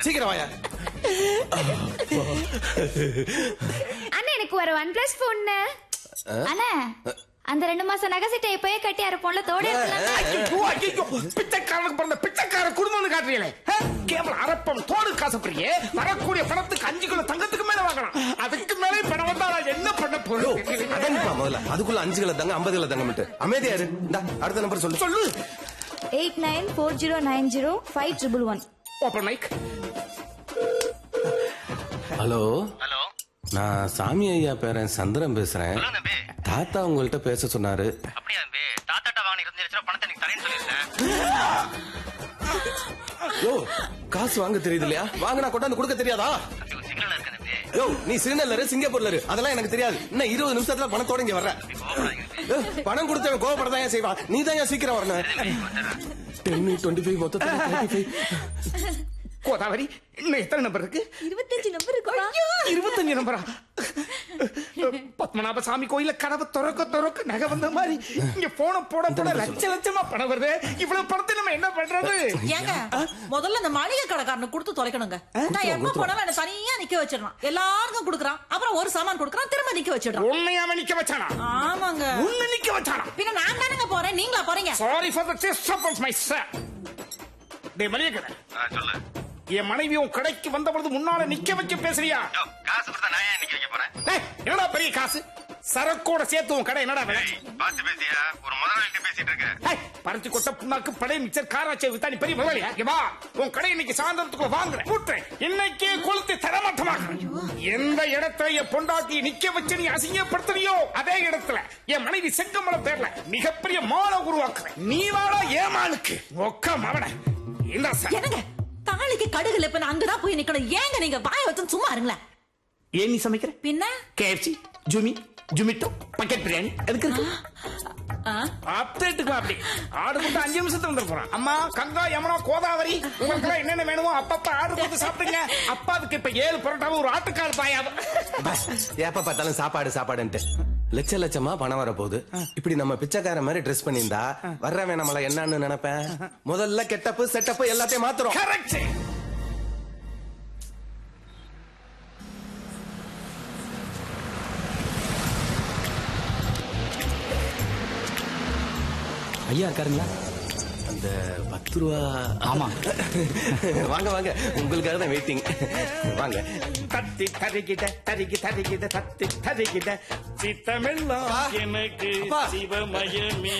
சீக்கிரம் வாயா. அண்ணா எனக்கு ஒரு OnePlus போன் அண்ணா. அந்த 2 மாசம் நகை சீட்டை இப்பயே கட்டி அரைப்போம்ல தோட பிச்சைக்காரனுக்கு பிறந்த பிச்சைக்கார குடும்பம்னு காட்டுறீங்களே. கேவலம் அரப்பம் தோடு காசப்படியே வரக்கூடிய பணத்துக்கு 5 கிலோ தங்கத்துக்கு மேல வாங்கலாம். அதுக்கு மேலே பணம் வந்தா என்ன பண்ண போறோம்? முதல்ல அதுக்குள்ள 5 கிலோ தங்க 50 கிலோ தங்க மட்டும் அமைதியா இரு. அடுத்த நம்பர் சொல்லு. 8940905511. Open mic. ஹலோ ஹலோ, நான் சாமி ஐயா பேரன் சந்திரன் பேசுறேன். சொல்லுங்க தம்பி. தாத்தா உங்கள்ட்ட பேச சொன்னாரு. அப்படியா தம்பி? தாத்தாட்ட வாங்கின 25 லட்சம் பணத்தை எனக்கு தரேன்னு சொல்லியிருந்தேன். யோ காசு வாங்க தெரியுது இல்லையா? வாங்கினா கொண்டாந்து கொடுக்க தெரியாதா? தம்பி ஒரு சிக்னல் இருக்கு தம்பி. யோ நீ ஸ்ரீநகர் சிங்கப்பூர்ல இரு, அதெல்லாம் எனக்கு தெரியாது. இன்னும் 20 நிமிஷத்துல பணத்தோட இங்க வர்ற. கோவப்படாதீங்க தம்பி. பணம் கொடுத்தவன் கோவப்படதான் ஏன் செய்வான்? நீ தான் ஏன் சீக்கிரம் வரணும். தம்பி, வந்துடுறேன். 10, 25 மொத்தம் 35. கோதாவரி இன்னும் எத்தனை நம்பர் இருக்கு? 25 நம்பர் இருக்குமா? 25 நம்பரா? பத்மநாப சாமி கோயில கதவை திறக்க நகை வந்த மாதிரி இங்க போன போட லட்ச லட்சமா பணம் வருது. இவ்வளவு பணத்தை நம்ம என்ன பண்றது? ஏங்க முதல்ல அந்த மளிகை கடைக்காரனுக்கு கொடுத்து தொலைக்கணுங்க. நான் எப்ப போனாலும் என்ன தனியா நிக்க வச்சிடறான். எல்லாருக்கும் கொடுக்கறான், அப்புறம் ஒரு சாமான் கொடுக்கறான், திரும்ப நிக்க வச்சிடறான். உன்னையாம நிக்க வச்சானா? ஆமாங்க. உன்னை நிக்க வச்சானா? பின்ன நான் தானங்க போறேன், நீங்களா போறீங்க? Sorry for the disturbance my sir. டேய் மளிகை கடை, சொல்லு. என் மனைவி உன் கடைக்கு வந்த பொழுது முன்னால நிக்க வச்சு பேசுறியா? யோ, காசு கொடுத்தா நான் ஏன் நிக்க வைக்க போறேன்? டேய், என்னடா பெரிய காசு? சரக்கோட சேர்த்து உன் கடை என்னடா விலை? ஏய், பார்த்து பேசியா? ஒரு முதலாளிகிட்ட பேசிட்டு இருக்க. ஏய், பறிச்சு கொட்ட புண்ணாக்கு படை மிச்சர் காராச்சே வித்தா நீ பெரிய முதலாளியா? இங்க வா, உன் கடை இன்னைக்கு சாயந்தரத்துக்குள்ள வாங்குறேன், கூட்டுறேன், இன்னைக்கே கொளுத்தி தரமாட்டமாக்குறேன். எந்த இடத்துல என் பொண்டாட்டி நிக்க வச்சு நீ அசிங்கப்படுத்துறியோ அதே இடத்துல என் மனைவி செங்கமலம் பேர்ல மிகப்பெரிய மாலை உருவாக்குறேன். நீ வாடா ஏமாளுக்கு ஒக்க மவன. இல்ல சார், என்னங்க தாலிக்கு கடுகுல இப்ப நான் அங்கதான் போய் நிக்கணும். ஏங்க நீங்க வாய வச்சு சும்மா இருங்களேன். ஏன் நீ சமைக்கிற? பின்ன KFC, ஜுமிட்டோ, பக்கெட் பிரியாணி எதுக்கு இருக்கு? அப்டேட்டுக்கு அப்படி ஆர்டர் கொடுத்து 5 நிமிஷத்துல வந்து போறான். அம்மா கங்கா யமுனா கோதாவரி உங்களுக்கு என்னென்ன வேணுமோ அப்பப்ப ஆர்டர் கொடுத்து சாப்பிடுங்க. அப்பாவுக்கு இப்ப 7 பரோட்டாவும் ஒரு ஆட்டுக்கால் பாயாவும். எப்ப பார்த்தாலும் சாப்பாடுன்ட்டு லட்ச லட்சமா பணம் வர போகுது. இப்படி நம்ம பிச்சைக்கார மாதிரி ட்ரெஸ் பண்ணியிருந்தா வர்றவன் நம்மள என்னன்னு நினைப்பேன். முதல்ல கெட்டப்பு செட்டப்பு எல்லாத்தையும் மாத்துறோம். கரெக்ட். ஐயா இருக்காருங்களா? அந்த 10 ரூபா. ஆமா. வாங்க வாங்க, உங்களுக்காக தான் வெயிட்டிங். வாங்க. தத்தி தரிகிட தத்தி தரிகிட சித்தமெல்லாம் எனக்கு சிவமயமே.